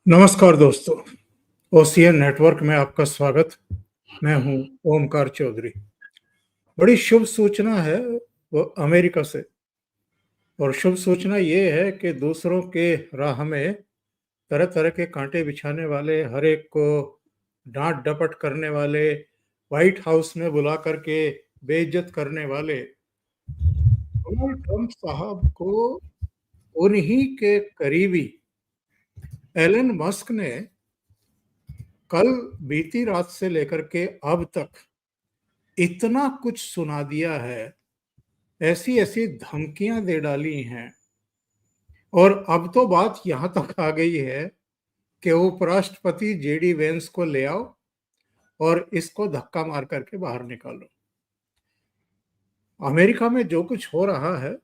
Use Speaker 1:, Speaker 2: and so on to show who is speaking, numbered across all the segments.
Speaker 1: नमस्कार दोस्तों, OCN network में आपका स्वागत। मैं हूं ओमकार चौधरी। बड़ी शुभ सूचना है वो अमेरिका से। और शुभ सूचना ये है कि दूसरों के राह में तरह तरह के कांटे बिछाने वाले, हर एक को डांट डपट करने वाले, व्हाइट हाउस में बुला करके बेइज्जत करने वाले डोनाल्ड ट्रंप साहब को उन्हीं के करीबी एलन मस्क ने कल बीती रात से लेकर के अब तक इतना कुछ सुना दिया है, ऐसी ऐसी धमकियां दे डाली हैं। और अब तो बात यहां तक आ गई है कि उपराष्ट्रपति जेडी वेंस को ले आओ और इसको धक्का मार करके बाहर निकालो। अमेरिका में जो कुछ हो रहा है,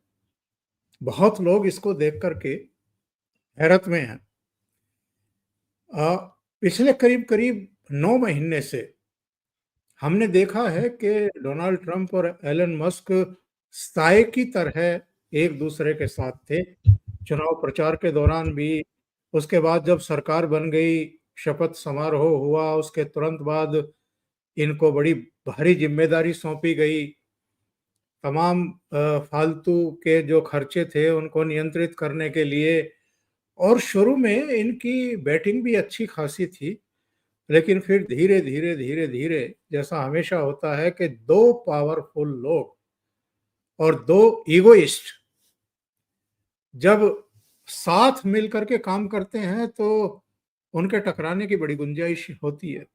Speaker 1: बहुत लोग इसको देख करके हैरत में हैं। पिछले करीब करीब 9 महीने से हमने देखा है कि डोनाल्ड ट्रंप और एलन मस्क साए की तरह एक दूसरे के साथ थे, चुनाव प्रचार के दौरान भी। उसके बाद जब सरकार बन गई, शपथ समारोह हुआ, उसके तुरंत बाद इनको बड़ी भारी जिम्मेदारी सौंपी गई। तमाम फालतू के जो खर्चे थे उनको नियंत्रित करने के लिए। और शुरू में इनकी बैटिंग भी अच्छी खासी थी, लेकिन फिर धीरे धीरे धीरे धीरे, जैसा हमेशा होता है कि दो पावरफुल लोग और दो ईगोइस्ट जब साथ मिल करके काम करते हैं तो उनके टकराने की बड़ी गुंजाइश होती है।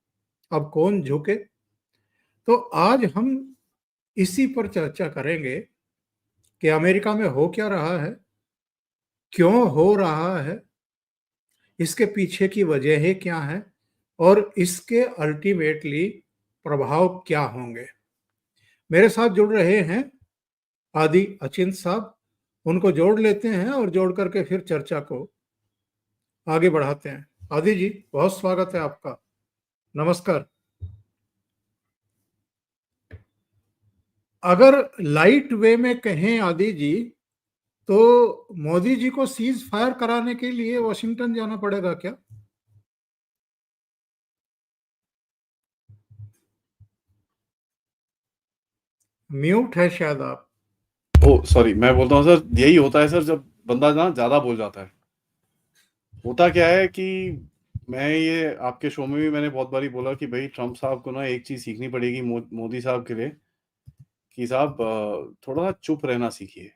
Speaker 1: अब कौन झुके? तो आज हम इसी पर चर्चा करेंगे कि अमेरिका में हो क्या रहा है, क्यों हो रहा है, इसके पीछे की वजहें क्या हैं और इसके अल्टीमेटली प्रभाव क्या होंगे। मेरे साथ जुड़ रहे हैं आदि अचिंत साहब। उनको जोड़ लेते हैं और जोड़ करके फिर चर्चा को आगे बढ़ाते हैं। आदि जी, बहुत स्वागत है आपका। नमस्कार। अगर लाइट वे में कहें आदि जी, तो मोदी जी को सीज फायर कराने के लिए वॉशिंगटन जाना पड़ेगा क्या? म्यूट है शायद आप।
Speaker 2: ओ सॉरी, मैं बोलता हूँ सर, यही होता है सर जब बंदा ना ज्यादा बोल जाता है। होता क्या है कि मैं ये आपके शो में भी मैंने बहुत बारी बोला कि भाई ट्रम्प साहब को ना एक चीज सीखनी पड़ेगी मोदी साहब के लिए, कि साहब थोड़ा सा चुप रहना सीखिए।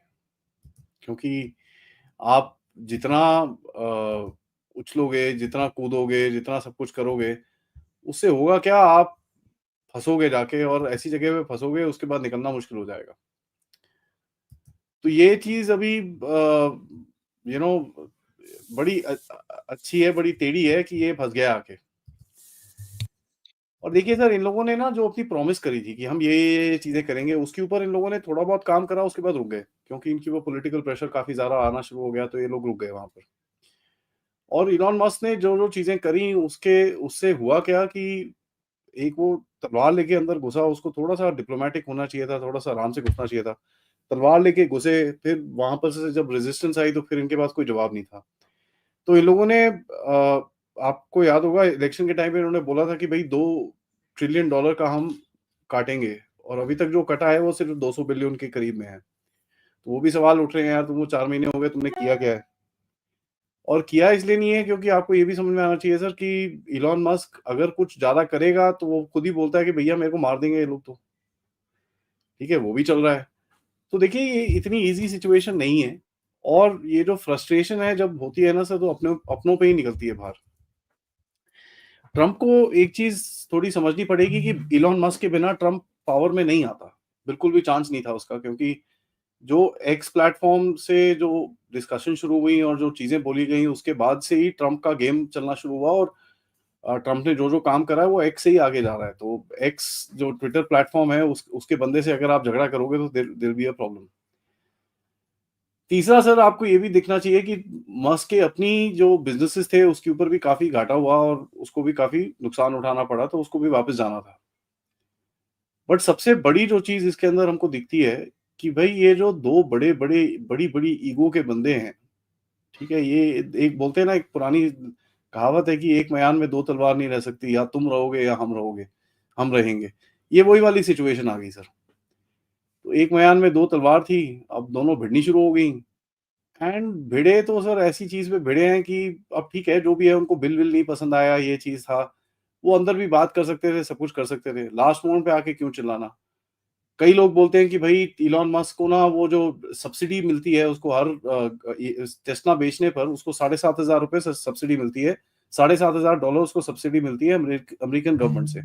Speaker 2: क्योंकि आप जितना उछलोगे, जितना कूदोगे, जितना सब कुछ करोगे, उससे होगा क्या, आप फंसोगे जाके और ऐसी जगह पे फंसोगे, उसके बाद निकलना मुश्किल हो जाएगा। तो ये चीज अभी यू नो बड़ी अच्छी है, बड़ी टेढ़ी है कि ये फंस गया आके। और देखिए सर, इन लोगों ने ना जो अपनी प्रॉमिस करी थी कि हम ये चीजें करेंगे, उसके ऊपर इन लोगों ने थोड़ा बहुत काम करा, उसके बाद रुक गए, क्योंकि इनकी वो पॉलिटिकल प्रेशर काफी ज्यादा आना शुरू हो गया, तो ये लोग रुक गए वहां पर। और इलॉन मस्क ने जो जो चीजें करी, उसके उससे हुआ क्या कि एक वो तलवार लेके अंदर घुसा, उसको थोड़ा सा डिप्लोमेटिक होना चाहिए था, थोड़ा सा आराम से घुसना चाहिए था। तलवार लेके घुसे, फिर वहां पर से जब रेजिस्टेंस आई तो फिर इनके पास कोई जवाब नहीं था। तो इन लोगों ने आपको याद होगा इलेक्शन के टाइम पे इन्होंने बोला था कि भाई $2 ट्रिलियन का हम काटेंगे, और अभी तक जो कटा है वो सिर्फ 200 बिलियन के करीब में है। तो वो भी सवाल उठ रहे हैं, यार तुमको 4 महीने हो गए, तुमने किया क्या है? और किया इसलिए नहीं है क्योंकि आपको ये भी समझ में आना चाहिए सर कि इलॉन मस्क अगर कुछ ज्यादा करेगा तो वो खुद ही बोलता है कि भैया मेरे को मार देंगे ये लोग, तो ठीक है, वो भी चल रहा है। तो देखिए, ये इतनी इजी सिचुएशन नहीं है। और ये जो फ्रस्ट्रेशन है जब होती है ना सर, तो अपने अपनों पे ही निकलती है बाहर। ट्रंप को एक चीज थोड़ी समझनी पड़ेगी कि इलॉन मस्क के बिना ट्रंप पावर में नहीं आता। बिल्कुल भी चांस नहीं था उसका, क्योंकि जो एक्स प्लेटफॉर्म से जो डिस्कशन शुरू हुई और जो चीजें बोली गई, उसके बाद से ही ट्रंप का गेम चलना शुरू हुआ। और ट्रंप ने जो जो काम करा है वो एक्स से ही आगे जा रहा है। तो एक्स जो ट्विटर प्लेटफॉर्म है, उसके बंदे से अगर आप झगड़ा करोगे तो देयर बी अ प्रॉब्लम। तीसरा सर, आपको ये भी देखना चाहिए कि मस्क के अपनी जो बिजनेसेस थे उसके ऊपर भी काफी घाटा हुआ और उसको भी काफी नुकसान उठाना पड़ा, तो उसको भी वापस जाना था। बट सबसे बड़ी जो चीज इसके अंदर हमको दिखती है कि भाई ये जो दो बड़े बड़े बड़ी बड़ी ईगो के बंदे हैं, ठीक है, ये एक बोलते हैं ना, एक पुरानी कहावत है कि एक म्यान में दो तलवार नहीं रह सकती, या तुम रहोगे या हम रहेंगे। ये वही वाली सिचुएशन आ गई सर। तो एक म्यान में दो तलवार थी, अब दोनों भिड़नी शुरू हो गई। एंड भिड़े तो सर ऐसी चीज़ पे भिड़े हैं कि अब ठीक है, जो भी है, उनको बिल नहीं पसंद आया, ये चीज़ था। वो अंदर भी बात कर सकते थे, सब कुछ कर सकते थे। लास्ट मोमेंट पे आके क्यों चिल्लाना? कई लोग बोलते हैं कि भई इलॉन मस्क को ना वो जो सब्सिडी मिलती है उसको हर टेस्ला बेचने पर उसको ₹7,500 सब्सिडी मिलती है। $7,500 उसको सब्सिडी मिलती है अमेरिकन गवर्नमेंट से।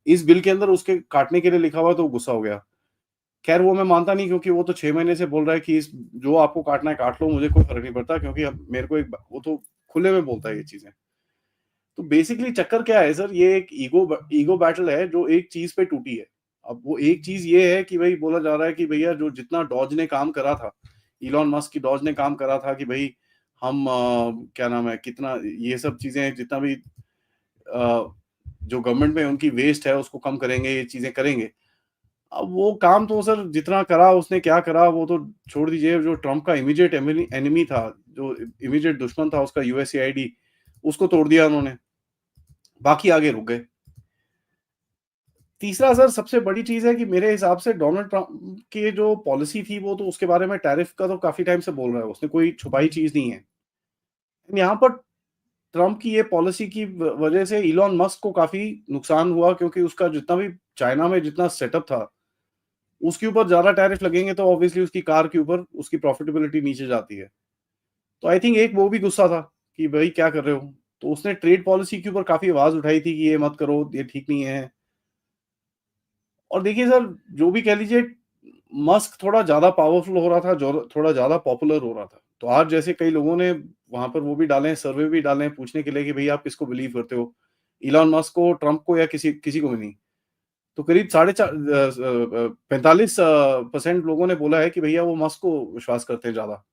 Speaker 2: इस बिल के अंदर उसके काटने के लिए लिखा हुआ, तो वो गुस्सा हो गया। खैर वो मैं मानता नहीं, क्योंकि वो तो 6 महीने से बोल रहा है कि इस जो आपको काटना है काट लो, मुझे कोई फ़र्क नहीं पड़ता, क्योंकि अब मेरे को एक वो तो खुले में बोलता है ये चीज़ें। तो बेसिकली चक्कर क्या है सर, ये एक ईगो बैटल है जो एक चीज़ पे टूटी है। अब वो एक चीज़ ये है कि भई बोला जा रहा है कि भैया जो जितना डॉज ने काम करा था, इलॉन मस्क की डॉज ने काम करा था कि भई हम क्या नाम है, कितना ये सब चीज़ें जितना भी जो गवर्नमेंट में उनकी वेस्ट है उसको कम करेंगे, ये चीज़ें करेंगे। अब वो काम तो सर जितना करा उसने, क्या करा वो तो छोड़ दीजिए। जो ट्रम्प का इमीडिएट एनिमी था, जो इमीडिएट दुश्मन था उसका, यूएसएआईडी, उसको तोड़ दिया उन्होंने। बाकी आगे रुक गए। तीसरा सर सबसे बड़ी चीज़ है कि मेरे हिसाब से डोनाल्ड ट्रम्प की जो पॉलिसी थी, वो तो उसके बारे में टैरिफ का तो काफ़ी टाइम से बोल रहा है, उसने कोई छुपाई चीज़ नहीं है। यहाँ पर ट्रम्प की ये पॉलिसी की वजह से इलॉन मस्क को काफ़ी नुकसान हुआ, क्योंकि उसका जितना भी चाइना में जितना सेटअप था, उसके ऊपर ज़्यादा टैरिफ लगेंगे तो ऑब्वियसली उसकी कार के ऊपर उसकी प्रॉफिटेबिलिटी नीचे जाती है। तो आई थिंक एक वो भी गुस्सा था कि भई क्या कर रहे हो? तो उसने ट्रेड पॉलिसी के ऊपर काफ़ी आवाज़ उठाई थी कि ये मत करो, ये ठीक नहीं है। और देखिए सर, जो भी कह लीजिए, मस्क थोड़ा ज़्यादा पावरफुल हो रहा था, जो थोड़ा ज़्यादा पॉपुलर हो रहा था। तो आज जैसे कई लोगों ने वहाँ पर वो भी डाले हैं, सर्वे भी डाले हैं पूछने के लिए कि भई आप किसको बिलीव करते हो? इलॉन मस्क को, ट्रम्प को, या किसी किसी को भी नहीं। तो करीब साढ़े 45 % लोगों ने बोला है कि भैया वो मस्क को विश्वास करते हैं ज़्यादा।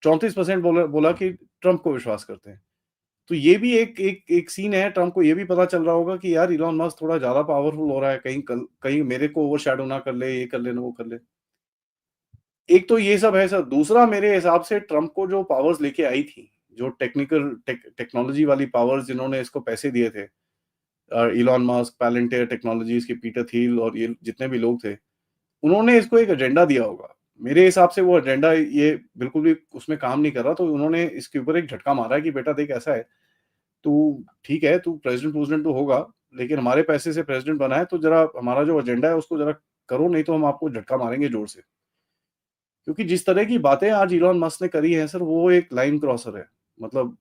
Speaker 2: 34% बोला बोला कि ट्रम्प को विश्वास करते हैं। तो ये भी एक एक एक सीन है, ट्रम्प को ये भी पता चल रहा होगा कि यार इलॉन मस्क थोड़ा ज़्यादा पावरफुल हो रहा है, कहीं मेरे को ओवरशैडो ना कर ले, ये कर ले, ना वो कर ले। एक तो ये सब है सर, दूसरा मेरे हिसाब से ट्रम्प को जो पावर्स लेके आई थी, जो टेक्नोलॉजी वाली पावर्स जिन्होंने इसको पैसे दिए थे, इलॉन मस्क, पैलेंटियर टेक्नोलॉजीज़ के पीटर थिल और ये जितने भी लोग थे, उन्होंने इसको एक एजेंडा दिया होगा। मेरे हिसाब से वो एजेंडा ये बिल्कुल भी उसमें काम नहीं कर रहा, तो उन्होंने इसके ऊपर एक झटका मारा है कि बेटा देख ऐसा है, तू ठीक है, तू प्रेज़िडेंट तो होगा, लेकिन हमारे पैसे से प्रेज़िडेंट बना है, तो ज़रा हमारा जो एजेंडा है उसको ज़रा करो, नहीं तो हम आपको झटका मारेंगे ज़ोर से। क्योंकि जिस तरह की बातें आज इलॉन मस्क ने करी हैं सर, वो एक लाइन क्रॉसर है। मतलब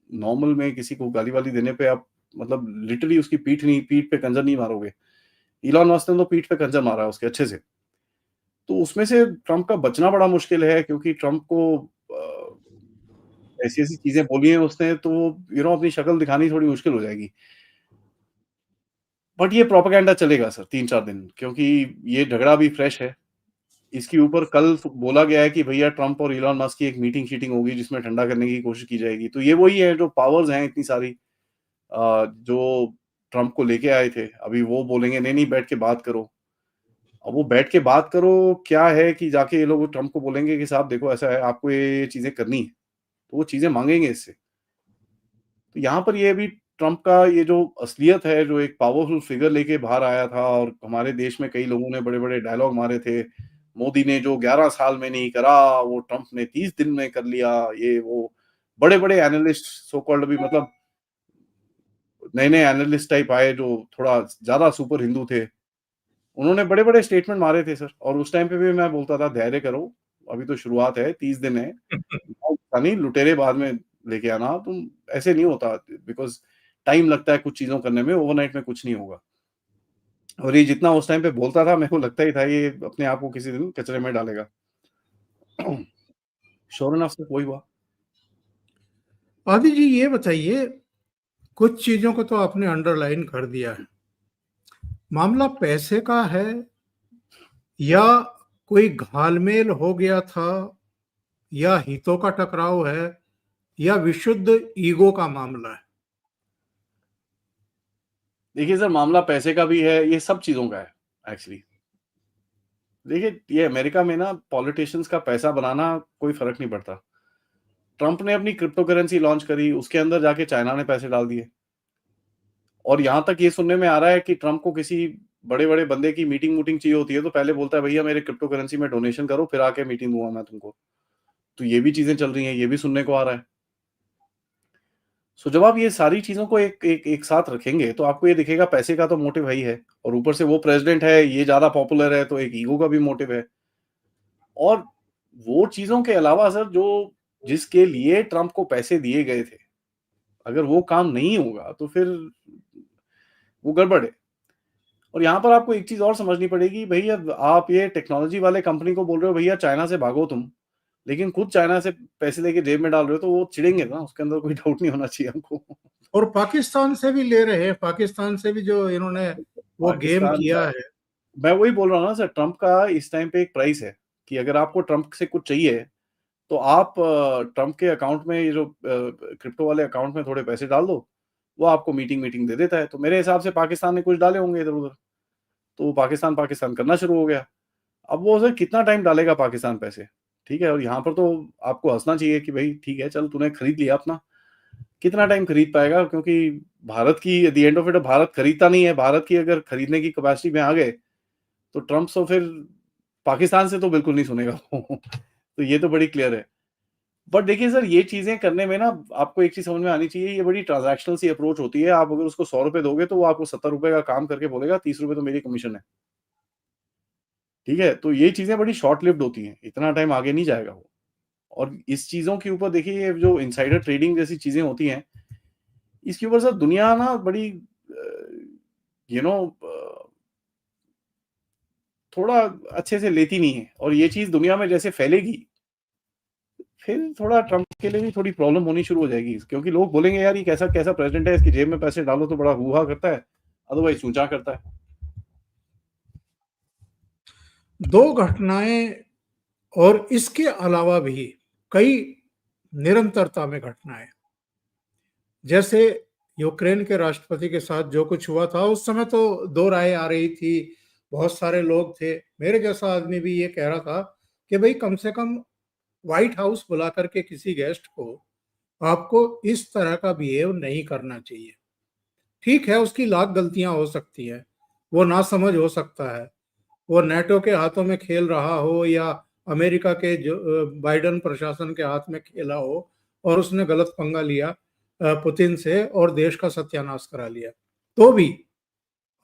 Speaker 2: नॉर्मल में किसी को गाली-वाली देने पे आप मतलब लिटरली उसकी पीठ पे खंजर नहीं मारोगे। इलॉन मस्क ने तो पीठ पे खंजर मारा है उसके अच्छे से। तो उसमें से ट्रम्प का बचना बड़ा मुश्किल है, क्योंकि ट्रम्प को ऐसी-ऐसी चीज़ें बोली हैं उसने, तो अपनी शक्ल दिखानी थोड़ी मुश्किल हो जाएगी। बट ये प्रोपेगेंडा चलेगा सर 3-4 दिन, क्योंकि ये झगड़ा अभी फ्रेश है। इसके ऊपर कल बोला गया है कि भैया ट्रम्प और इलॉन मस्क की एक मीटिंग-शीटिंग होगी जिसमें ठंडा करने की कोशिश की जाएगी। तो ये वही है जो पावर्स हैं इतनी सारी, जो ट्रम्प को लेके आए थे। अभी वो बोलेंगे नहीं-नहीं बैठ के बात करो। अब वो बैठ के बात करो क्या है कि जाके ये लोग ट्रम्प को बोलेंगे कि साहब देखो ऐसा है, आपको ये चीज़ें करनी है। तो वो चीज़ें माँगेंगे इससे। तो यहाँ पर ये भी ट्रम्प का ये जो असलियत है, जो एक पावरफुल फिगर लेके बाहर आया था, और हमारे देश में कई लोगों ने बड़े-बड़े डायलॉग मारे थे। मोदी ने जो 11 साल में नहीं करा, वो ट्रम्प ने 30 दिन में कर लिया, ये वो। बड़े-बड़े एनालिस्ट सो कॉल्ड भी, मतलब नए-नए एनालिस्ट टाइप आए जो थोड़ा ज़्यादा सुपर हिंदू थे। उन्होंने बड़े-बड़े स्टेटमेंट मारे थे सर, और उस टाइम पे भी मैं बोलता था धैर्य करो, अभी तो शुरुआत है, 30 दिन है। नहीं लुटेरे बाद में लेके आना, तुम ऐसे नहीं होता, बिकॉज़ टाइम लगता है कुछ चीज़ों करने में, ओवरनाइट में कुछ नहीं होगा। और ये जितना उस टाइम पे बोलता था, मेरे को लगता ही था ये अपने आप को किसी दिन कचरे में डालेगा। श्योर इनफ सर वही हुआ।
Speaker 1: आदि जी ये बताइए, कुछ चीज़ों को तो आपने अंडरलाइन कर दिया है। मामला पैसे का है, या कोई घालमेल हो गया था, या हितों का टकराव है, या विशुद्ध ईगो का मामला है?
Speaker 2: देखिए सर, मामला पैसे का भी है, ये सब चीज़ों का है एक्चुअली। देखिए, ये अमेरिका में ना पॉलिटिशियंस का पैसा बनाना कोई फ़र्क नहीं पड़ता। ट्रंप ने अपनी क्रिप्टो करेंसी लॉन्च करी, उसके अंदर जाके चाइना ने पैसे डाल दिए। और यहाँ तक ये सुनने में आ रहा है कि ट्रंप को किसी बड़े-बड़े बंदे की मीटिंग चाहिए होती है, तो पहले बोलता है भैया मेरे क्रिप्टो करेंसी में डोनेशन करो, फिर आके मीटिंग दूँगा मैं तुमको। तो ये भी चीज़ें चल रही हैं, ये भी सुनने को आ रहा है। सो जब आप ये सारी चीज़ों को एक साथ रखेंगे, तो आपको ये दिखेगा पैसे का तो मोटिव है ही है, और ऊपर से वो प्रेज़िडेंट है, ये ज़्यादा पॉपुलर है, तो एक ईगो का भी मोटिव है। और वो चीज़ों के अलावा सर, जो जिसके लिए ट्रंप को पैसे दिए गए थे, अगर वो काम नहीं होगा तो फिर वो गड़बड़ है। और यहाँ पर आपको एक चीज़ और समझनी पड़ेगी, भैया आप ये टेक्नोलॉजी वाले कंपनी को बोल रहे हो भैया चाइना से भागो तुम, लेकिन खुद चाइना से पैसे लेके जेब में डाल रहे हो, तो वो चिढ़ेंगे ना, उसके अंदर कोई डाउट नहीं होना चाहिए हमको।
Speaker 1: और पाकिस्तान से भी ले रहे हैं, पाकिस्तान से भी जो इन्होंने वो गेम
Speaker 2: पाकिस्तान
Speaker 1: किया
Speaker 2: का,
Speaker 1: है।
Speaker 2: मैं वही बोल रहा हूँ ना सर, ट्रंप का इस टाइम पे एक प्राइस है कि अगर आपको ट्रंप से कुछ चाहिए, तो आप ट्रंप के अकाउंट में, ये जो क्रिप्टो वाले अकाउंट में थोड़े पैसे डाल दो, वो आपको मीटिंग दे देता है। तो मेरे हिसाब से पाकिस्तान ने कुछ डाले होंगे इधर-उधर, तो वो पाकिस्तान करना शुरू हो गया। अब वो सर कितना टाइम डालेगा पाकिस्तान पैसे, ठीक है? और यहाँ पर तो आपको हँसना चाहिए कि भई ठीक है, चल तूने खरीद लिया अपना, कितना टाइम खरीद पाएगा? क्योंकि भारत की at the end of it Bharat खरीदता नहीं है, भारत की अगर खरीदने की कैपेसिटी में आ गए, तो ट्रंप तो फिर पाकिस्तान से तो बिल्कुल नहीं सुनेगा वो। तो ये तो बड़ी क्लियर है। बट देखिए सर, ये चीज़ें करने में ना आपको एक चीज़ समझ में आनी चाहिए, ये बड़ी ट्रांज़ैक्शनल सी अप्रोच होती है। आप अगर उसको ₹100 दोगे, तो वो आपको ₹70 का काम करके बोलेगा, ₹30 तो मेरी कमीशन है। ठीक है? तो ये चीज़ें बड़ी शॉर्ट लिव्ड होती हैं, इतना टाइम आगे नहीं जाएगा वो। और इस चीज़ों के ऊपर देखिए, ये जो इनसाइडर ट्रेडिंग जैसी चीज़ें होती हैं, इसके ऊपर सर दुनिया ना बड़ी यू नो थोड़ा अच्छे से लेती नहीं है, और ये चीज़ दुनिया में जैसे फैलेगी, फिर थोड़ा ट्रंप के लिए भी थोड़ी प्रॉब्लम होनी शुरू हो जाएगी, क्योंकि लोग बोलेंगे यार ये कैसा कैसा प्रेसिडेंट है, इसकी जेब में पैसे डालो तो बड़ा हू-हा करता है, अदरवाइज़ चूँ-चाँ करता है।
Speaker 1: दो घटनाएं और इसके अलावा भी कई निरंतरता में घटनाएं, जैसे यूक्रेन के राष्ट्रपति के साथ जो कुछ हुआ था, उस समय तो दो राय आ रही थी, बहुत सारे लोग थे। मेरे जैसा आदमी भी ये कह रहा था कि भाई कम से कम व्हाइट हाउस बुला करके किसी गेस्ट को आपको इस तरह का बिहेव नहीं करना चाहिए। ठीक है, उसकी लाख गलतियां हो सकती हैं, वो नासमझ हो सकता है, वो नेटो के हाथों में खेल रहा हो या अमेरिका के जो बाइडेन प्रशासन के हाथ में खेला हो और उसने गलत पंगा लिया पुतिन से और देश का सत्यानाश करा लिया। तो भी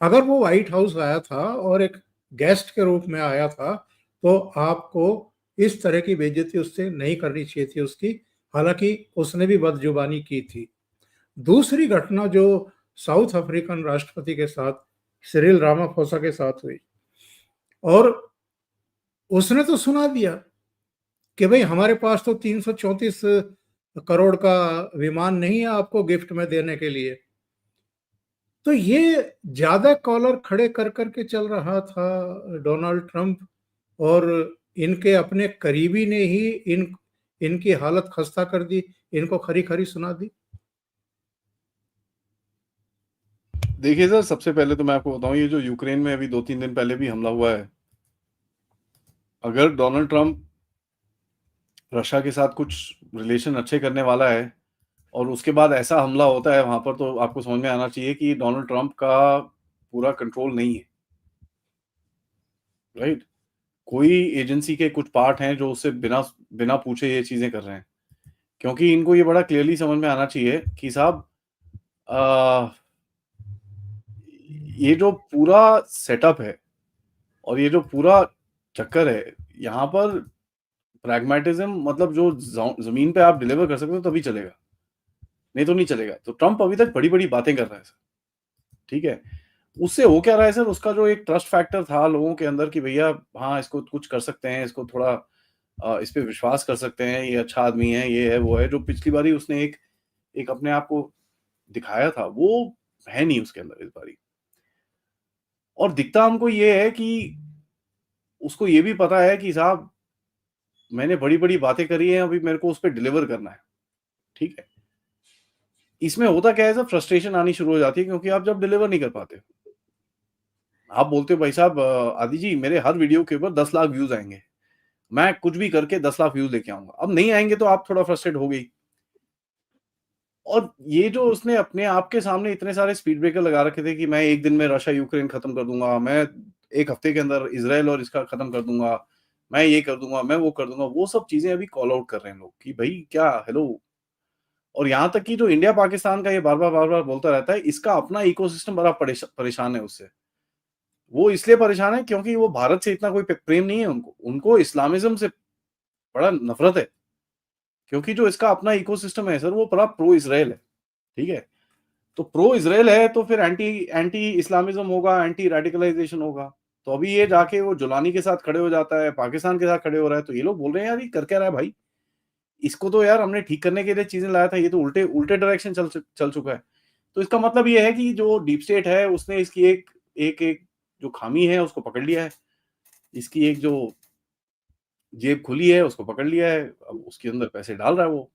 Speaker 1: अगर वो व्हाइट हाउस आया था और एक गेस्ट के रूप में आया था, तो आपको इस तरह की बेइज्जती उससे नहीं करनी चाहिए थी उसकी, हालांकि उसने भी बदजुबानी की थी। दूसरी घटना जो साउथ अफ्रीकन राष्ट्रपति के साथ, सिरिल रामाफोसा के साथ हुई, और उसने तो सुना दिया कि भाई हमारे पास तो 334 करोड़ का विमान नहीं है आपको गिफ्ट में देने के लिए। तो ये ज्यादा कॉलर खड़े कर करके चल रहा था डोनाल्ड ट्रंप, और इनके अपने करीबी ने ही इनकी हालत खस्ता कर दी, इनको खरी खरी सुना दी।
Speaker 2: देखिए सर, सबसे पहले तो मैं आपको बताऊँ, ये जो यूक्रेन में अभी 2-3 दिन पहले भी हमला हुआ है, अगर डोनाल्ड ट्रंप रशिया के साथ कुछ रिलेशन अच्छे करने वाला है और उसके बाद ऐसा हमला होता है वहाँ पर, तो आपको समझ में आना चाहिए कि डोनाल्ड ट्रंप का पूरा कंट्रोल नहीं है, राइट? कोई एजेंसी के कुछ पार्ट हैं जो उससे बिना बिना पूछे ये चीज़ें कर रहे हैं। क्योंकि इनको ये बड़ा क्लियरली समझ में आना चाहिए कि साहब, अ, ये जो पूरा सेटअप है और ये जो पूरा चक्कर है, यहाँ पर प्रैग्मैटिज़्म, मतलब जो ज़मीन पे आप डिलीवर कर सकते हो तभी चलेगा, नहीं तो नहीं चलेगा। तो ट्रंप अभी तक बड़ी-बड़ी बातें कर रहा है सर, ठीक है? उससे हो क्या रहा है सर, उसका जो एक ट्रस्ट फैक्टर था लोगों के अंदर कि भैया हाँ, इसको कुछ कर सकते हैं, इसको थोड़ा इस पे विश्वास कर सकते हैं, ये अच्छा आदमी है, ये है, वो है, जो पिछली बारी उसने एक एक अपने आप को दिखाया था, वो है नहीं उसके अंदर इस बारी। और दिखता हमको ये है कि उसको ये भी पता है कि साहब मैंने बड़ी-बड़ी बातें करी हैं, अभी मेरे को उस पे डिलीवर करना है, ठीक है? इसमें होता क्या है सर, फ्रस्ट्रेशन आनी शुरू हो जाती है, क्योंकि आप जब डिलीवर नहीं कर पाते। आप बोलते हो भाई साहब, आदि जी मेरे हर वीडियो के ऊपर 10 लाख व्यूज़ आएँगे। मैं कुछ भी करके 10 लाख व्यूज लेके आऊंगा। अब नहीं आएंगे तो आप थोड़ा फ्रस्ट्रेट हो गई। और ये जो उसने अपने आप के सामने इतने सारे स्पीड ब्रेकर लगा रखे थे कि मैं एक दिन में रशिया यूक्रेन खत्म कर दूंगा, मैं एक हफ्ते के अंदर इसराइल और इसका खत्म कर दूंगा, मैं ये कर दूंगा, मैं वो कर दूंगा, वो सब चीजें अभी कॉल आउट कर रहे हैं लोग कि भाई क्या, हेलो। और यहाँ तक कि जो इंडिया पाकिस्तान का ये बार बार बोलता रहता है, इसका अपना इकोसिस्टम बड़ा परेशान है उससे। वो इसलिए परेशान है क्योंकि वो भारत से इतना कोई प्रेम नहीं है उनको, उनको इस्लामिज्म से बड़ा नफरत है। क्योंकि जो इसका अपना इकोसिस्टम है सर, वो बड़ा प्रो इसराइल है, ठीक है। तो प्रो इसराइल है तो फिर एंटी एंटी इस्लामिज्म होगा, एंटी रेडिकलाइजेशन होगा। तो अभी ये जाके वो जुलानी के साथ खड़े हो जाता है, पाकिस्तान के साथ खड़े हो रहा है, तो ये लोग बोल रहे हैं यार ये कर क्या रहा है भाई, इसको तो यार हमने ठीक करने के लिए चीजें लाया था, ये तो उल्टे उल्टे डायरेक्शन चल चुका है। तो इसका मतलब ये है कि जो डीप स्टेट है उसने इसकी एक जो खामी है उसको पकड़ लिया है, इसकी एक जो जेब खुली है उसको पकड़ लिया है, अब उसके अंदर पैसे डाल रहा है वो।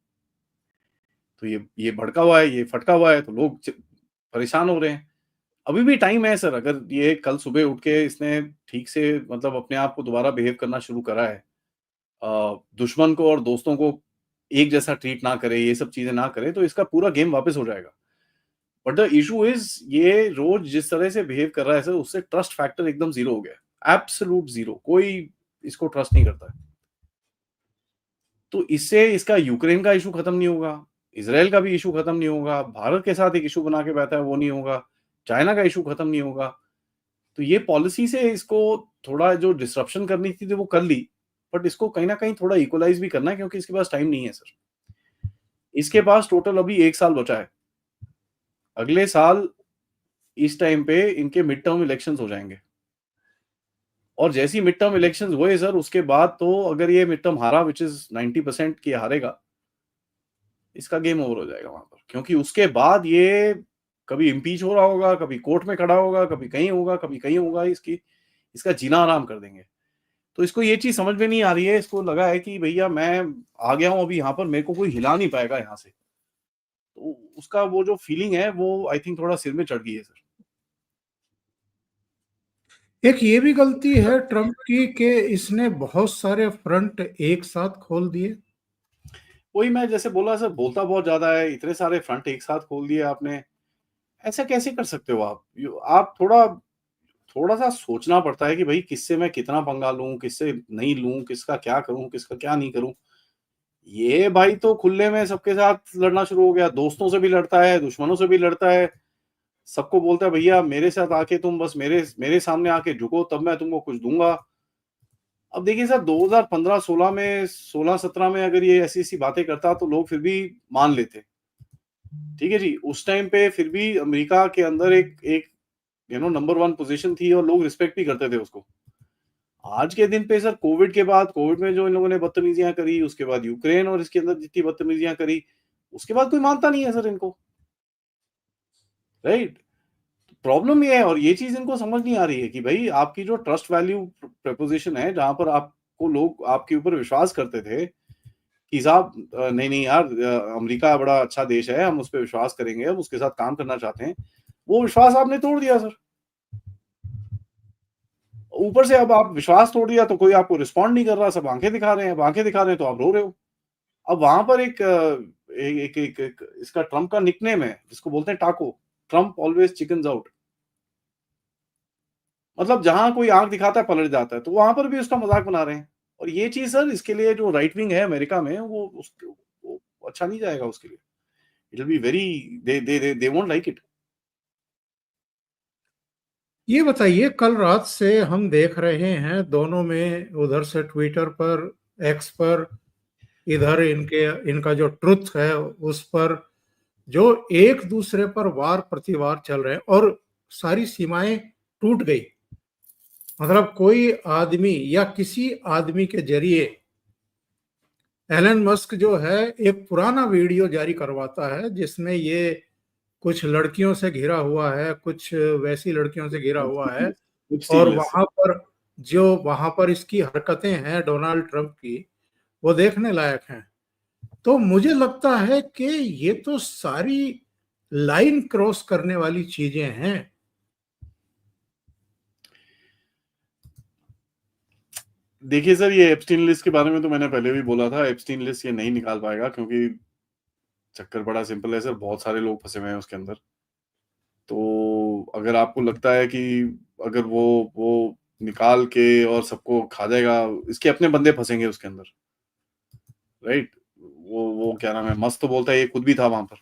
Speaker 2: तो ये भड़का हुआ है, ये फटका हुआ है, तो लोग परेशान हो रहे हैं। अभी भी टाइम है सर, अगर ये कल सुबह उठ के इसने ठीक से मतलब अपने आप को दोबारा बिहेव करना शुरू करा है, दुश्मन को और दोस्तों को एक जैसा ट्रीट ना करे, ये सब चीजें ना करे, तो इसका पूरा गेम वापस हो जाएगा। बट द इशू इज ये रोज जिस तरह से बिहेव कर रहा है सर, उससे ट्रस्ट फैक्टर एकदम जीरो हो गया है, एब्सोल्यूट जीरो, कोई इसको ट्रस्ट नहीं करता है। तो इससे इसका यूक्रेन का इशू खत्म नहीं होगा, इसराइल का भी इशू खत्म नहीं होगा, भारत के साथ एक इशू बना के बैठा है वो नहीं होगा, चाइना का इशू खत्म नहीं होगा। तो ये पॉलिसी से इसको थोड़ा जो डिसरप्शन करनी थी तो वो कर ली, बट इसको कहीं ना कहीं थोड़ा इक्वलाइज भी करना है, क्योंकि इसके पास टाइम नहीं है सर। इसके पास टोटल अभी 1 साल बचा है। अगले साल इस टाइम पे इनके मिड टर्म इलेक्शंस हो जाएंगे, और जैसी मिड टर्म इलेक्शंस हुए सर, उसके बाद तो अगर ये मिड टर्म हारा, विच इज 90% की हारेगा, इसका गेम ओवर हो जाएगा वहां पर। क्योंकि उसके बाद ये कभी इम्पीच हो रहा होगा, कभी कोर्ट में खड़ा होगा, कभी कहीं होगा, कभी कहीं होगा, इसका जीना आराम कर देंगे। तो इसको ये चीज समझ में नहीं आ रही है, इसको लगा है कि भैया मैं आ गया हूं अभी यहाँ पर, मेरे को कोई हिला नहीं पाएगा यहाँ से। तो उसका वो जो फीलिंग है वो आई थिंक थोड़ा सिर में चढ़ गई है सर।
Speaker 1: एक ये भी गलती है ट्रम्प की कि इसने बहुत सारे फ्रंट एक साथ खोल दिए।
Speaker 2: वही मैं जैसे बोला सर, बोलता बहुत ज्यादा है, इतने सारे फ्रंट एक साथ खोल दिए आपने, ऐसा कैसे कर सकते हो आप? आप थोड़ा थोड़ा सा सोचना पड़ता है कि भाई किससे मैं कितना पंगा लूं, किससे नहीं लूं, किसका क्या करूं, किसका क्या नहीं करूं। ये भाई तो खुले में सबके साथ लड़ना शुरू हो गया, दोस्तों से भी लड़ता है, दुश्मनों से भी लड़ता है, सबको बोलता है भैया मेरे साथ आके तुम बस मेरे मेरे सामने आके झुको तब मैं तुमको कुछ दूंगा। अब देखिए सर, 2015-16 में, 16-17 में अगर ये ऐसी ऐसी बातें करता तो लोग फिर भी मान लेते, ठीक है जी। उस टाइम पे फिर भी अमेरिका के अंदर एक एक नंबर 1 पोजीशन थी और लोग रिस्पेक्ट भी करते थे उसको। आज के दिन पे सर, कोविड के बाद, कोविड में जो इन लोगों ने बदतमीजियां करी, उसके बाद यूक्रेन और इसके अंदर जितनी बदतमीजियां करी, उसके बाद कोई मानता नहीं है सर इनको, राइट। प्रॉब्लम ये है, और ये चीज इनको समझ नहीं आ रही है कि भाई आपकी जो ट्रस्ट वैल्यू प्रपोजिशन है, जहां पर आपको लोग आपके ऊपर विश्वास करते थे कि साहब नहीं नहीं यार, अमेरिका बड़ा अच्छा देश है, हम उस पर विश्वास करेंगे, हम उसके साथ काम करना चाहते हैं, वो विश्वास आपने तोड़ दिया सर। ऊपर से अब आप विश्वास तोड़ दिया तो कोई आपको रिस्पॉन्ड नहीं कर रहा, सब आंखें दिखा रहे हैं, अब आंखें दिखा रहे हैं तो आप रो रहे हो। अब वहां पर एक इसका ट्रम्प का निकनेम है जिसको बोलते हैं टाको, ट्रम्प ऑलवेज चिकन्स आउट। मतलब जहां कोई आंख दिखाता है पलट जाता है, तो वहां पर भी उसका मजाक बना रहे हैं। और ये चीज सर, इसके लिए जो राइट विंग है अमेरिका में, वो अच्छा नहीं जाएगा उसके लिए। It will be very, they won't like it.
Speaker 1: ये बताइए, कल रात से हम देख रहे हैं दोनों में, उधर से ट्विटर पर, एक्स पर, इधर इनका जो ट्रुथ है उस पर, जो एक दूसरे पर वार प्रतिवार चल रहे हैं और सारी सीमाएं टूट गई। मतलब कोई आदमी या किसी आदमी के जरिए एलन मस्क जो है एक पुराना वीडियो जारी करवाता है जिसमें ये कुछ लड़कियों से घिरा हुआ है, कुछ वैसी लड़कियों से घिरा हुआ है, और वहां पर इसकी हरकतें हैं डोनाल्ड ट्रंप की, वो देखने लायक हैं। तो मुझे लगता है कि ये तो सारी लाइन क्रॉस करने वाली चीजें हैं।
Speaker 2: देखिए सर, ये एप्स्टीन लिस्ट के बारे में तो मैंने पहले भी बोला था, एप्स्टीन लिस्ट ये नहीं निकाल पाएगा, क्योंकि चक्कर बड़ा सिंपल है सर, बहुत सारे लोग फँसे हुए हैं उसके अंदर। तो अगर आपको लगता है कि अगर वो निकाल के और सबको खा जाएगा, इसके अपने बंदे फँसेंगे उसके अंदर, राइट? वो क्या नाम है, मस्त तो बोलता है, ये खुद भी था वहाँ पर।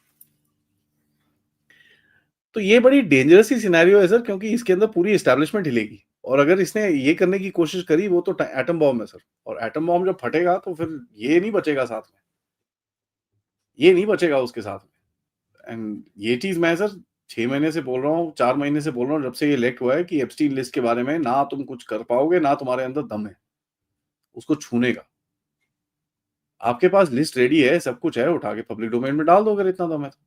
Speaker 2: तो ये बड़ी डेंजरस सी सिनेरियो है सर, क्योंकि इसके अंदर पूरी एस्टैब्लिशमेंट हिलेगी, और अगर इसने ये करने की कोशिश करी, वो तो एटम बॉम्ब है सर, और एटम बॉम्ब जब फटेगा तो फिर ये नहीं बचेगा साथ में, ये नहीं बचेगा उसके साथ में। एंड ये चीज मैं सर 6 महीने से बोल रहा हूँ, 4 महीने से बोल रहा हूँ, जब से ये इलेक्ट हुआ है, कि एप्स्टीन लिस्ट के बारे में ना तुम कुछ कर पाओगे, ना तुम्हारे अंदर दम है उसको छूने का। आपके पास लिस्ट रेडी है, सब कुछ है, उठा के पब्लिक डोमेन में डाल दो अगर इतना दम है तो।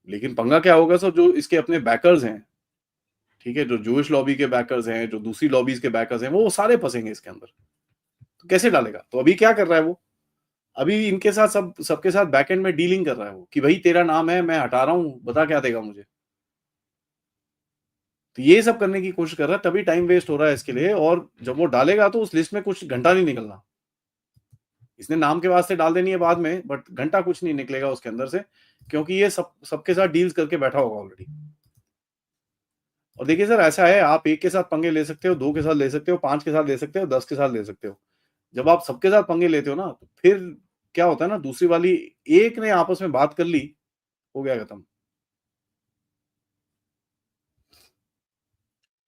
Speaker 2: लेकिन पंगा क्या होगा सर, जो इसके अपने बैकर्स हैं, ठीक है, जो जूइश लॉबी के बैकर्स हैं, जो दूसरी लॉबीज के बैकर्स हैं, वो सारे फंसेंगे इसके अंदर। तो कैसे डालेगा? तो अभी क्या कर रहा है वो, अभी इनके साथ सबके साथ बैकएंड में डीलिंग कर रहा है वो, कि भाई तेरा नाम है, मैं हटा रहा हूँ, बता क्या देगा मुझे। तो ये सब करने की कोशिश कर रहा है, तभी टाइम वेस्ट हो रहा है इसके लिए। और जब वो डालेगा तो उस लिस्ट में कुछ घंटा नहीं निकलना, इसने नाम के वास्ते डाल देनी है बाद में, बट घंटा कुछ नहीं निकलेगा उसके अंदर से, क्योंकि ये सबके साथ डील्स करके बैठा होगा ऑलरेडी। और देखिए सर, ऐसा है, आप एक के साथ पंगे ले सकते हो, 2 के साथ ले सकते हो, 5 के साथ ले सकते हो, 10 के साथ ले सकते हो। जब आप सबके साथ पंगे लेते हो ना, तो फिर क्या होता है ना, दूसरी वाली एक ने आपस में बात कर ली, हो गया खत्म।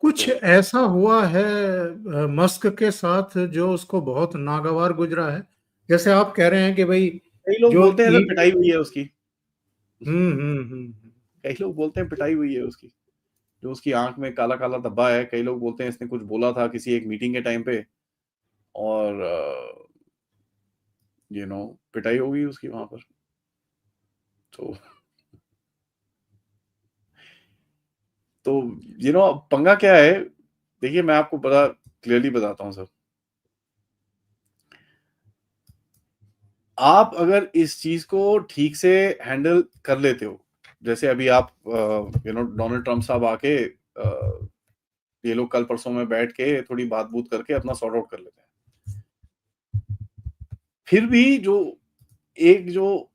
Speaker 1: कुछ
Speaker 2: तो
Speaker 1: ऐसा हुआ है मस्क के साथ जो उसको बहुत नागवार गुजरा है? जैसे आप कह रहे हैं कि भाई
Speaker 2: कई लोग
Speaker 1: जो
Speaker 2: बोलते हैं सर,
Speaker 1: ई
Speaker 2: पिटाई हुई है उसकी।
Speaker 1: हम्म।
Speaker 2: कई लोग बोलते हैं पिटाई हुई है उसकी, जो उसकी आंख में काला काला धब्बा है। कई लोग बोलते हैं इसने कुछ बोला था किसी एक मीटिंग के टाइम पे, और पिटाई हो गई उसकी वहां पर। तो तो पंगा क्या है, देखिए मैं आपको बड़ा क्लियरली बताता हूँ सर। आप अगर इस चीज को ठीक से हैंडल कर लेते हो, जैसे अभी आप डोनाल्ड ट्रम्प साहब आके ये लोग कल परसों में बैठ के थोड़ी बात बूत करके अपना सॉर्ट आउट कर लेते हैं, फिर भी जो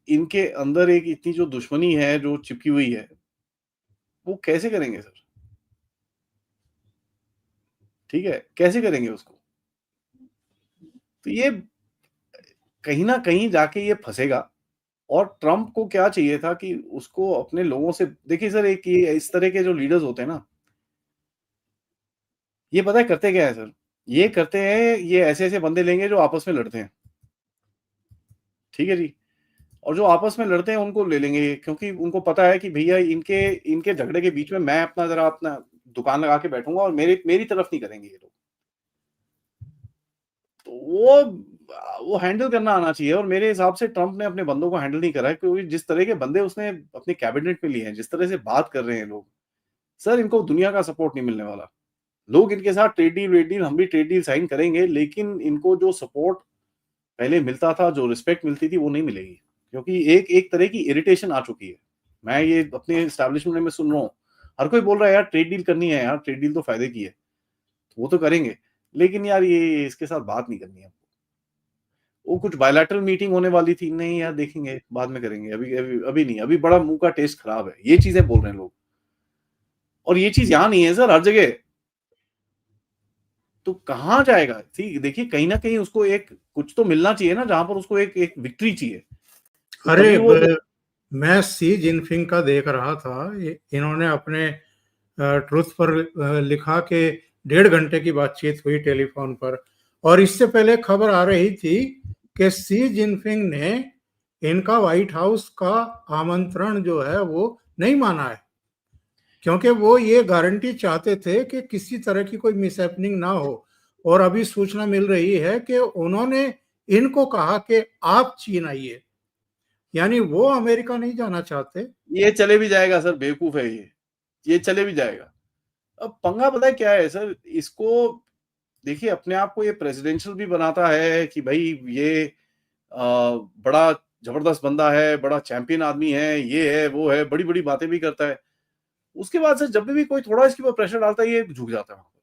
Speaker 2: इनके अंदर एक इतनी जो दुश्मनी है जो चिपकी हुई है, वो कैसे करेंगे सर? ठीक है, कैसे करेंगे उसको? तो ये कहीं ना कहीं जाके ये फंसेगा। और ट्रम्प को क्या चाहिए था कि उसको अपने लोगों से, देखिए सर, एक ये इस तरह के जो लीडर्स होते हैं ना, ये पता है करते क्या है सर, ये करते हैं, ये ऐसे ऐसे बंदे लेंगे जो आपस में लड़ते हैं, ठीक है जी, और जो आपस में लड़ते हैं उनको ले लेंगे, क्योंकि उनको पता है कि भैया इनके इनके झगड़े के बीच में मैं अपना दुकान लगा के बैठूंगा, और मेरी तरफ नहीं करेंगे ये लोग। तो वो हैंडल करना आना चाहिए, और मेरे हिसाब से ट्रम्प ने अपने बंदों को हैंडल नहीं करा है, क्योंकि जिस तरह के बंदे उसने अपने कैबिनेट में लिए हैं, जिस तरह से बात कर रहे हैं लोग, सर इनको दुनिया का सपोर्ट नहीं मिलने वाला। लोग इनके साथ ट्रेड डील वेड डील, हम भी ट्रेड डील साइन करेंगे, लेकिन इनको जो सपोर्ट पहले मिलता था, जो रिस्पेक्ट मिलती थी, वो नहीं मिलेगी, क्योंकि एक एक तरह की इरिटेशन आ चुकी है। मैं ये अपने एस्टैब्लिशमेंट में सुन रहा हूँ, हर कोई बोल रहा है यार ट्रेड डील करनी है, यार ट्रेड डील तो फायदे की है, वो तो करेंगे, लेकिन यार ये इसके साथ बात नहीं करनी है। वो कुछ बायलैटरल मीटिंग होने वाली थी, नहीं यार देखेंगे बाद में करेंगे, अभी नहीं, अभी बड़ा मुंह का टेस्ट खराब है, ये चीजें बोल रहे हैं लोग। और ये चीज यहाँ नहीं है सर, हर जगह। तो कहाँ जाएगा? ठीक, देखिए कहीं ना कहीं उसको एक कुछ तो मिलना चाहिए ना, जहां पर उसको एक एक विक्ट्री चाहिए, तो
Speaker 1: अरे
Speaker 2: तभी वो
Speaker 1: मैं सी जिनपिंग का देख रहा था, इन्होंने अपने ट्रुथ पर लिखा कि 1.5 घंटे की बातचीत हुई टेलीफोन पर, और इससे पहले खबर आ रही थी कि सी जिनपिंग ने इनका व्हाइट हाउस का आमंत्रण जो है वो नहीं माना है, क्योंकि वो ये गारंटी चाहते थे कि किसी तरह की कोई मिसहैपनिंग ना हो। और अभी सूचना मिल रही है कि उन्होंने इनको कहा कि आप चीन आइए, यानी वो अमेरिका नहीं जाना चाहते।
Speaker 2: ये चले भी जाएगा सर, बेवकूफ है ये चले भी जाएगा। अब पंगा पता है क्या है सर, इसको देखिए, अपने आप को ये प्रेसिडेंशियल भी बनाता है कि भाई ये बड़ा जबरदस्त बंदा है, बड़ा चैंपियन आदमी है, ये है वो है, बड़ी बड़ी बातें भी करता है। उसके बाद सर जब भी कोई थोड़ा इसके ऊपर प्रेशर डालता है, ये झुक जाता है वहां पर।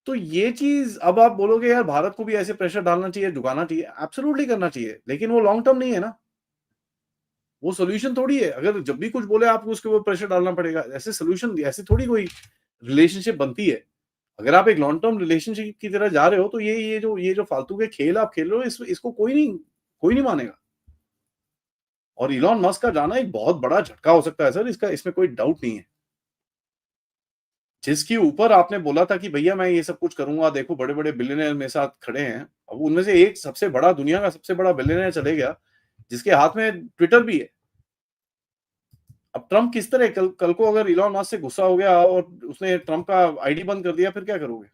Speaker 2: तो ये चीज़ अब आप बोलोगे यार भारत को भी ऐसे प्रेशर डालना चाहिए, झुकाना चाहिए, एब्सोल्युटली करना चाहिए, लेकिन वो लॉन्ग टर्म नहीं है ना। वो सॉल्यूशन थोड़ी है। अगर जब भी कुछ बोले आपको उसके ऊपर प्रेशर डालना पड़ेगा, ऐसे सॉल्यूशन ऐसे थोड़ी कोई रिलेशनशिप बनती है। अगर आप एक लॉन्ग टर्म रिलेशनशिप की तरह जा रहे हो तो ये जो फालतू के खेल आप खेल रहे हो इसको कोई नहीं मानेगा। और इलॉन मस्क का जाना एक बहुत बड़ा झटका हो सकता है सर, इसका इसमें कोई डाउट नहीं है। जिसके ऊपर आपने बोला था कि भैया मैं ये सब कुछ करूंगा, देखो बड़े-बड़े बिलियनियर मेरे साथ खड़े हैं। अब उनमें से एक सबसे बड़ा दुनिया का सबसे बड़ा बिलियनियर चले गया, जिसके हाथ में ट्विटर भी है। अब ट्रम्प किस तरह कल कल को अगर इलॉन मस्क से गुस्सा हो गया और उसने ट्रम्प का आईडी बंद कर दिया, फिर क्या करोगे?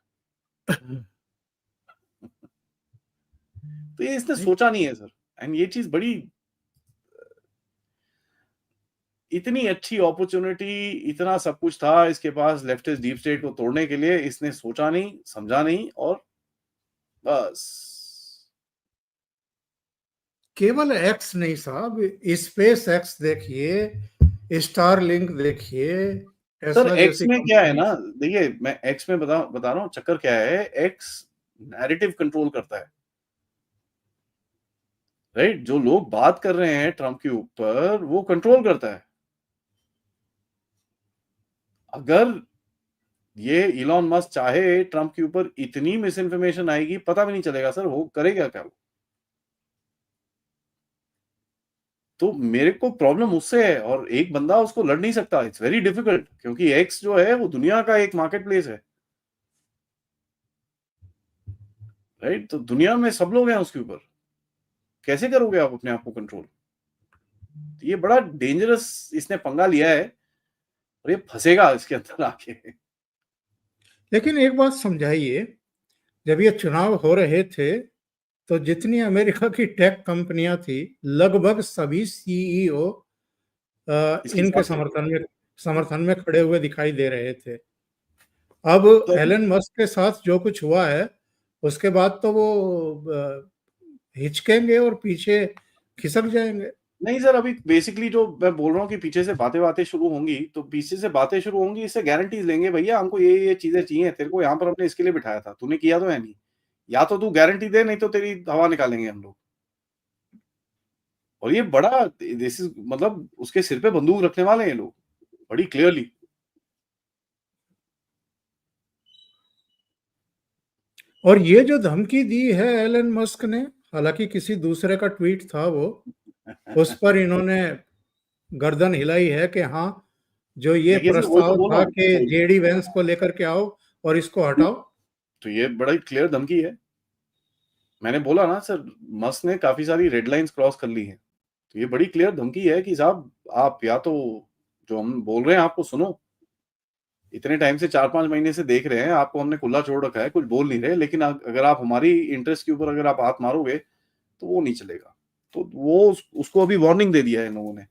Speaker 2: तो ये इसने
Speaker 1: नहीं,
Speaker 2: सोचा नहीं है सर। एंड ये चीज़ बड़ी इतनी अच्छी अपॉर्च्युनिटी, इतना सब कुछ था इसके पास लेफ्टिस्ट डीप स्टेट को तोड़ने के लिए, इसने सोचा नहीं, समझा नहीं और बस।
Speaker 1: केवल एक्स नहीं साहब, स्पेस एक्स देखिए, स्टारलिंक देखिए,
Speaker 2: सर
Speaker 1: टेस्ला
Speaker 2: एक्स
Speaker 1: जैसी
Speaker 2: में क्या है
Speaker 1: कंपनी।
Speaker 2: ना, देखिए मैं एक्स में बता रहा हूँ चक्कर क्या है। एक्स नैरेटिव कंट्रोल करता है, राइट? जो लोग बात कर रहे हैं ट्रम्प के ऊपर वो कंट्रोल करता है। अगर ये इलॉन मस्क चाहे ट्रम्प के ऊपर इतनी मिस इन्फॉर्मेशन आएगी, पता भी नहीं चलेगा सर वो करेगा क्या वो। तो मेरे को प्रॉब्लम उससे है और एक बंदा उसको लड़ नहीं सकता। इट्स वेरी डिफिकल्ट क्योंकि एक्स जो है वो दुनिया का एक मार्केट प्लेस है, राइट? तो दुनिया में सब लोग हैं उसके ऊपर, कैसे करोगे आप अपने आप को कंट्रोल? ये बड़ा डेंजरस इसने पंगा लिया है और ये फंसेगा इसके अंदर आके।
Speaker 1: लेकिन एक बात समझाइए, जब ये चुनाव हो रहे थे तो जितनी अमेरिका की टेक कंपनियां थी, लगभग सभी सीईओ
Speaker 2: इसके
Speaker 1: इनके
Speaker 2: साथ थे।
Speaker 1: समर्थन में खड़े हुए दिखाई दे रहे थे। अब
Speaker 2: तो अभी
Speaker 1: एलन मस्क के साथ जो कुछ हुआ है, उसके बाद तो वो हिचकेंगे और पीछे खिसक जाएंगे।
Speaker 2: नहीं सर, अभी बेसिकली जो मैं बोल रहा हूँ कि पीछे से बातें-वातें शुरू होंगी, तो पीछे से बातें शुरू होंगी, इससे गारंटीज़ लेंगे, भैया हमको ये चीज़ें चाहिए, तेरे को यहाँ पर हमने इसके लिए बिठाया था, तूने किया तो है नहीं। या तो तू गारंटी दे, नहीं तो तेरी हवा निकालेंगे हम लोग। और ये बड़ा दिस इज़ मतलब उसके सिर पे बंदूक रखने वाले हैं ये लोग, बड़ी क्लियरली।
Speaker 1: और ये जो धमकी दी है एलन मस्क ने, हालांकि किसी दूसरे का ट्वीट था वो, उस पर इन्होंने गर्दन हिलाई है कि हाँ, जो ये
Speaker 2: देखिए सर, वही तो
Speaker 1: प्रस्ताव
Speaker 2: बोल रहा
Speaker 1: था
Speaker 2: हूँ।
Speaker 1: कि जेडी वेंस को लेकर के आओ और इसको हटाओ।
Speaker 2: तो ये बड़ा क्लियर धमकी है। मैंने बोला ना सर, मस्क ने काफ़ी सारी रेड लाइन्स क्रॉस कर ली हैं। तो ये बड़ी क्लियर धमकी है कि साहब आप या तो जो हम बोल रहे हैं आपको सुनो। इतने टाइम से 4-5 महीने से देख रहे हैं, आपको हमने खुला छोड़ रखा है, कुछ बोल नहीं रहे, लेकिन अगर आप हमारी इंटरेस्ट के ऊपर अगर आप हाथ मारोगे, तो वो नहीं चलेगा। तो वो उसको अभी वार्निंग दे दिया है इन लोगों ने।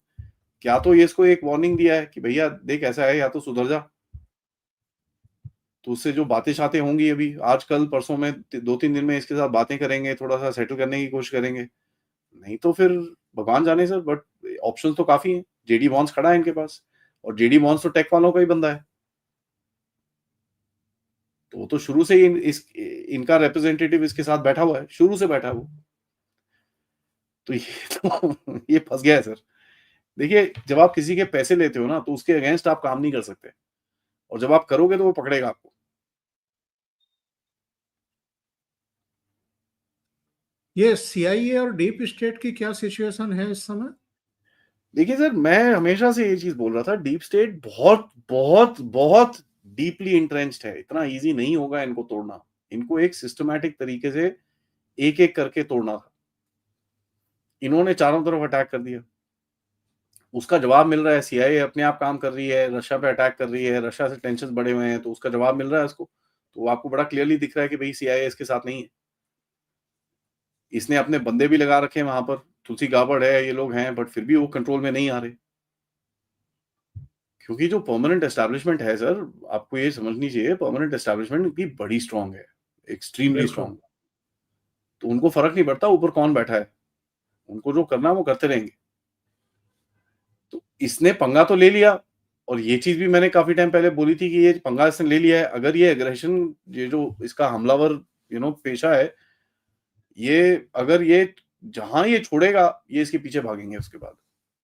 Speaker 2: क्या तो ये इसको एक वार्निंग दिया है कि भैया देख ऐसा है, या तो सुधर जा। तो उससे जो बातें-शातें होंगी अभी आज कल परसों में 2-3 दिन में इसके साथ बातें करेंगे, थोड़ा-सा सेटल करने की कोशिश करेंगे। नहीं तो फिर भगवान जाने सर, बट ऑप्शंस तो काफ़ी हैं। जेडी वॉन्स खड़ा है इनके पास और जेडी वॉन्स तो टेक वालों का ही बंदा है। तो वो तो शुरू से ही इनका रिप्रेजेंटेटिव इसके साथ बैठा हुआ है, शुरू से बैठा है वो। तो ये तो ये फँस गया है सर। देखिए, जब आप किसी के पैसे लेते हो ना, तो उसके अगेंस्ट आप काम नहीं कर सकते और जब आप करोगे तो वो पकड़ेगा आपको।
Speaker 1: ये सीआईए और डीप स्टेट की क्या सिचुएशन है इस समय?
Speaker 2: देखिए सर, मैं हमेशा से ये चीज़ बोल रहा था, डीप स्टेट बहुत, बहुत, बहुत डीपली एंट्रेंच्ड है। इतना ईज़ी नहीं होगा इनको तोड़ना। इनको एक सिस्टमैटिक तरीके से एक-एक करके तोड़ना था। इन्होंने चारों तरफ अटैक कर दिया। उसका जवाब मिल रहा है, सीआईए अपने आप काम कर रही है, रशिया पे अटैक कर रही है, रशिया से टेंशन्स बढ़े हुए हैं, तो उसका जवाब मिल रहा है उसको। तो वो आपको बड़ा क्लियरली दिख रहा है कि भई सीआईए इसके साथ नहीं है। इसने अपने बंदे भी लगा रखे हैं वहाँ पर, तुलसी गाबड़ है, ये लोग हैं, बट फिर भी वो कंट्रोल में नहीं आ रहे। क्योंकि जो परमानेंट एस्टैब्लिशमेंट है सर, आपको ये समझनी चाहिए, परमानेंट एस्टैब्लिशमेंट भी बड़ी स्ट्रॉन्ग है, एक्सट्रीमली
Speaker 1: बिल्कुल।
Speaker 2: स्ट्रॉन्ग। तो उनको फ़र्क नहीं पड़ता ऊपर कौन बैठा है, उनको जो करना है वो करते रहेंगे। तो इसने पंगा तो ले लिया, और ये चीज़ भी मैंने काफ़ी टाइम पहले बोली थी कि ये पंगा इसने ले लिया है, अगर ये एग्रेशन, ये जो इसका हमलावर पेशा है, ये अगर ये जहाँ ये छोड़ेगा, ये इसके पीछे भागेंगे उसके बाद।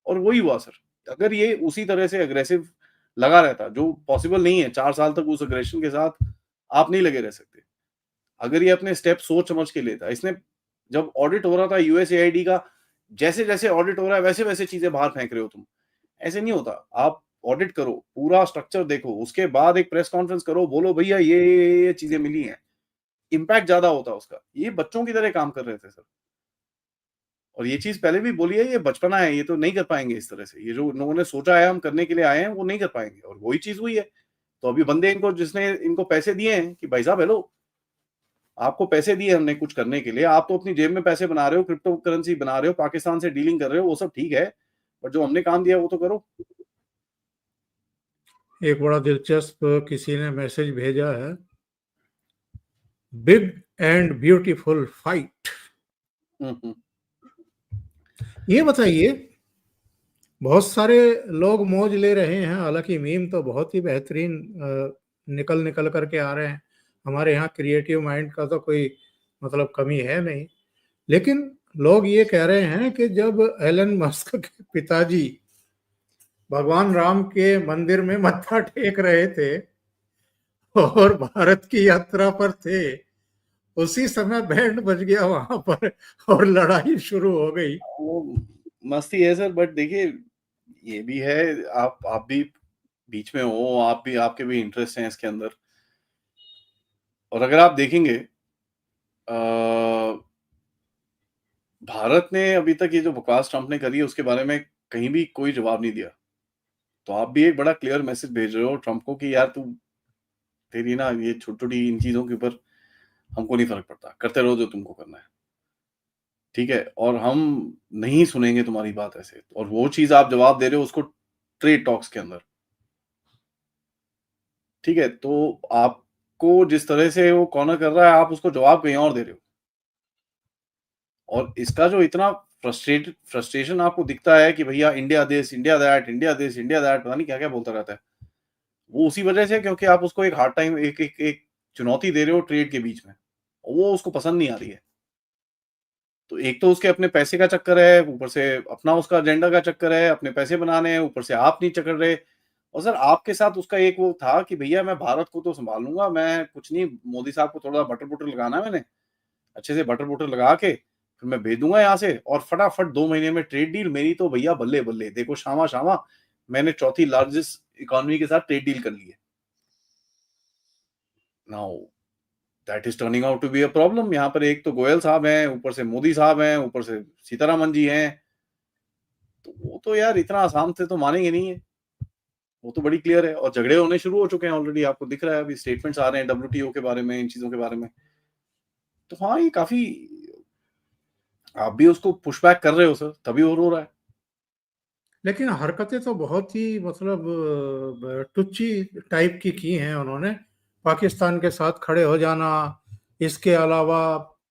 Speaker 2: और वही हुआ सर। अगर ये उसी तरह से अग्रेसिव लगा रहता, जो पॉसिबल नहीं है, 4 साल तक उस अग्रेशन के साथ आप नहीं लगे रह सकते। अगर ये अपने स्टेप सोच समझ के लेता, इसने जब ऑडिट हो रहा था यूएसएआईडी का, जैसे-जैसे ऑडिट हो रहा है, वैसे-वैसे चीज़ें बाहर फेंक रहे हो तुम। ऐसे नहीं होता। आप ऑडिट करो, पूरा स्ट्रक्चर देखो, उसके बाद एक प्रेस कॉन्फ्रेंस करो, बोलो भैया ये चीज़ें मिली हैं। इम्पैक्ट ज़्यादा होता है उसका। ये बच्चों की तरह काम कर रहे थे सर। और ये चीज़ पहले भी बोली है, ये बचपना है, ये तो नहीं कर पाएँगे इस तरह से। ये जो लोगों ने सोचा है हम करने के लिए आए हैं, वो नहीं कर पाएँगे और वही चीज़ हुई है। तो अभी बंदे इनको, जिसने इनको पैसे दिए हैं कि भाई साहब हेलो, आपको पैसे दिए हमने कुछ करने के लिए, आप तो अपनी जेब में पैसे बना रहे हो, क्रिप्टो करेंसी बना रहे हो, पाकिस्तान से डीलिंग कर रहे हो, वो सब ठीक है, बट जो हमने काम दिया वो तो करो।
Speaker 1: एक बड़ा दिलचस्प किसी ने मैसेज भेजा है, बिग एंड ब्यूटीफुल फाइट। ये बताइए, बहुत सारे लोग मौज ले रहे हैं, हालांकि मीम तो बहुत ही बेहतरीन निकल निकल करके आ रहे हैं। हमारे यहाँ क्रिएटिव माइंड का तो कोई मतलब कमी है नहीं, लेकिन लोग ये कह रहे हैं कि जब एलन मस्क के पिताजी भगवान राम के मंदिर में मत्था टेक रहे थे और भारत की यात्रा पर थे, उसी समय बैंड बज गया वहां पर और लड़ाई शुरू हो गई।
Speaker 2: वो मस्ती है सर, बट देखिए ये भी है, आप भी बीच में हो, आप भी, आपके भी इंटरेस्ट हैं इसके अंदर। और अगर आप देखेंगे, भारत ने अभी तक ये जो बकवास ट्रंप ने करी है उसके बारे में कहीं भी कोई जवाब नहीं दिया। तो आप भी एक बड़ा क्लियर मैसेज भेज रहे हो ट्रंप को कि यार तू, तेरी ना ये छोटी-छोटी इन चीज़ों के ऊपर हमको नहीं फ़र्क पड़ता, करते रहो जो तुमको करना है। ठीक है? और हम नहीं सुनेंगे तुम्हारी बात ऐसे। और वो चीज़ आप जवाब दे रहे हो उसको ट्रेड टॉक्स के अंदर। ठीक है? तो आपको जिस तरह से वो कॉर्नर कर रहा है, आप उसको जवाब कहीं और दे रहे हो। और इसका जो इतना फ्रस्ट्रेशन आपको दिखता है कि भैया India this, India that, India this, India that, पता नहीं क्या-क्या बोलता रहता है। वो उसी वजह से, क्योंकि आप उसको एक हार्ड टाइम, एक चुनौती दे रहे हो ट्रेड के बीच में। और वो उसको पसंद नहीं आ रही है। तो एक तो उसके अपने पैसे का चक्कर है, ऊपर से अपना उसका एजेंडा का चक्कर है, अपने पैसे बनाने हैं, ऊपर से आप नहीं चकड़ रहे। और सर आपके साथ उसका एक वो था कि भैया मैं भारत को तो सँभाल लूँगा, मैं कुछ नहीं, मोदी साहब को थोड़ा बटर-बुटर लगाना है मैंने, अच्छे से बटर-बुटर लगा के फिर मैं भेज दूँगा यहाँ से और फटाफट 2 महीने में ट्रेड डील मेरी तो भैया बल्ले-बल्ले। देखो शामा-शामा, मैंने चौथी लार्जेस्ट इकोनॉमी के साथ ट्रेड डील कर ली है। Now that is turning out to be a problem. यहाँ पर एक तो गोयल साहब हैं, ऊपर से मोदी साहब हैं, ऊपर से सीतारमण जी हैं। तो वो तो यार इतना आसान से तो मानेंगे नहीं है। वो तो बड़ी क्लियर है और झगड़े होने शुरू हो चुके हैं ऑलरेडी, आपको दिख रहा है, अभी स्टेटमेंट्स आ रहे हैं डब्ल्यूटीओ के बारे में, इन चीज़ों के बारे में। तो हाँ, ये काफ़ी, आप भी उसको पुश बैक कर रहे हो सर, तभी और हो रहा है।
Speaker 1: लेकिन हरकतें तो बहुत ही मतलब टुच्ची टाइप की हैं उन्होंने। पाकिस्तान के साथ खड़े हो जाना, इसके अलावा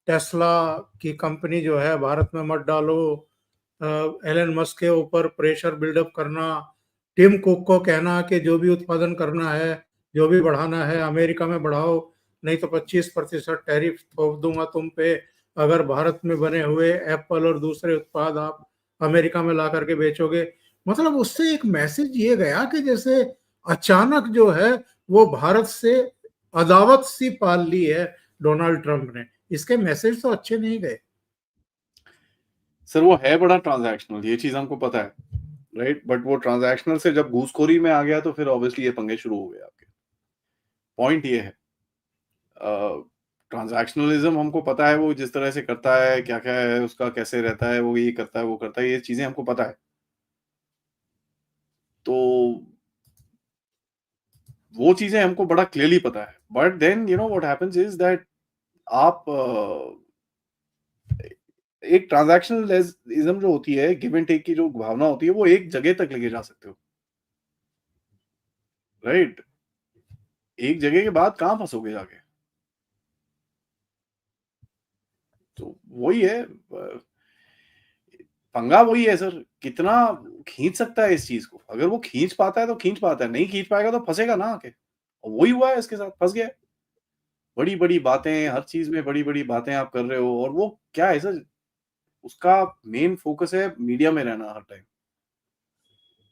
Speaker 1: टेस्ला की कंपनी जो है भारत में मत डालो, एलन मस्क के ऊपर प्रेशर बिल्डअप करना, टिम कुक को कहना कि जो भी उत्पादन करना है, जो भी बढ़ाना है अमेरिका में बढ़ाओ, नहीं तो 25% टैरिफ थोप दूंगा तुम पे अगर भारत में बने हुए एप्पल और दूसरे उत्पाद आप अमेरिका में ला करके बेचोगे। मतलब उससे एक मैसेज ये गया कि जैसे अचानक जो है वो भारत से अदावत सी पाल ली है डोनाल्ड ट्रंप ने। इसके मैसेज तो अच्छे नहीं गए।
Speaker 2: सर वो है बड़ा ट्रांज़ैक्शनल, ये चीज़ हमको पता है, राइट? बट वो ट्रांज़ैक्शनल से जब घूसखोरी में आ गया तो फिर ऑब्वियसली ये पंगे शुरू हो गए आपके। पॉइंट ये है, ट्रांज़ैक्शनलिज़्म हमको पता है वो जिस तरह से करता है, क्या-क्या है उसका, कैसे रहता है, वो ये करता है, वो करता है, ये चीज़ें हमको पता है। तो वो चीज़ें हमको बड़ा क्लियरली पता है। But then what happens is that आप एक ट्रांज़ैक्शनलिज़्म जो होती है, गिव एंड टेक की जो भावना होती है, वो एक जगह तक लेके जा सकते हो, राइट? एक जगह के बाद कहाँ फँसोगे जाके? तो वही है, पंगा वही है सर, कितना खींच सकता है इस चीज़ को। अगर वो खींच पाता है तो खींच पाता है, नहीं खींच पाएगा तो फँसेगा ना आके। और वही हुआ है इसके साथ, फँस गया है। बड़ी-बड़ी बातें, हर चीज़ में बड़ी-बड़ी बातें आप कर रहे हो और वो क्या है सर, उसका मेन फ़ोकस है मीडिया में रहना हर टाइम।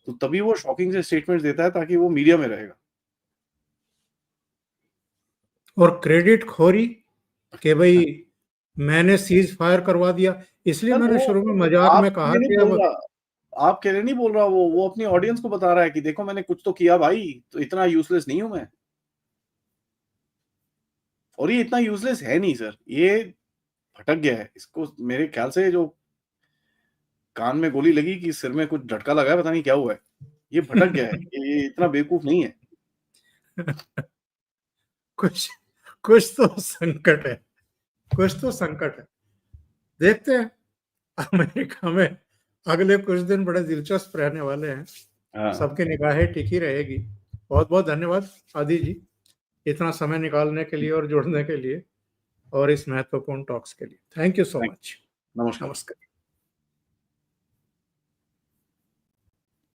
Speaker 2: तो तभी वो शॉकिंग से स्टेटमेंट्स देता है ताकि वो मीडिया में रहेगा।
Speaker 1: और क्रेडिट खोरी कि भई मैंने सीज़ फायर करवा दिया, इसलिए
Speaker 2: सर
Speaker 1: मैंने
Speaker 2: वो
Speaker 1: शुरू में मज़ाक में
Speaker 2: आपके
Speaker 1: कहा
Speaker 2: लिए नहीं
Speaker 1: कि
Speaker 2: बोल
Speaker 1: अब
Speaker 2: रहा, आपके लिए नहीं बोल रहा, वो अपनी ऑडियंस को बता रहा है कि देखो मैंने कुछ तो किया भाई, तो इतना यूज़लेस नहीं हूँ मैं। और ये इतना यूज़लेस है नहीं सर, ये भटक गया है। इसको मेरे ख्याल से जो कान में गोली लगी कि सिर में कुछ झटका लगा है, पता नहीं क्या हुआ है। ये भटक गया है, ये इतना बेवकूफ़ नहीं है।
Speaker 1: कुछ कुछ तो संकट है, कुछ तो संकट है। देखते हैं अमेरिका में अगले कुछ दिन बड़े दिलचस्प रहने वाले हैं।
Speaker 2: हाँ,
Speaker 1: सबकी निगाहें टिकी रहेगी। बहुत-बहुत धन्यवाद आदि जी, इतना समय निकालने के लिए और जुड़ने के लिए और इस महत्वपूर्ण टॉक्स के लिए। Thank you so
Speaker 2: thank
Speaker 1: much.
Speaker 2: नमस्कार।
Speaker 1: नमस्कार।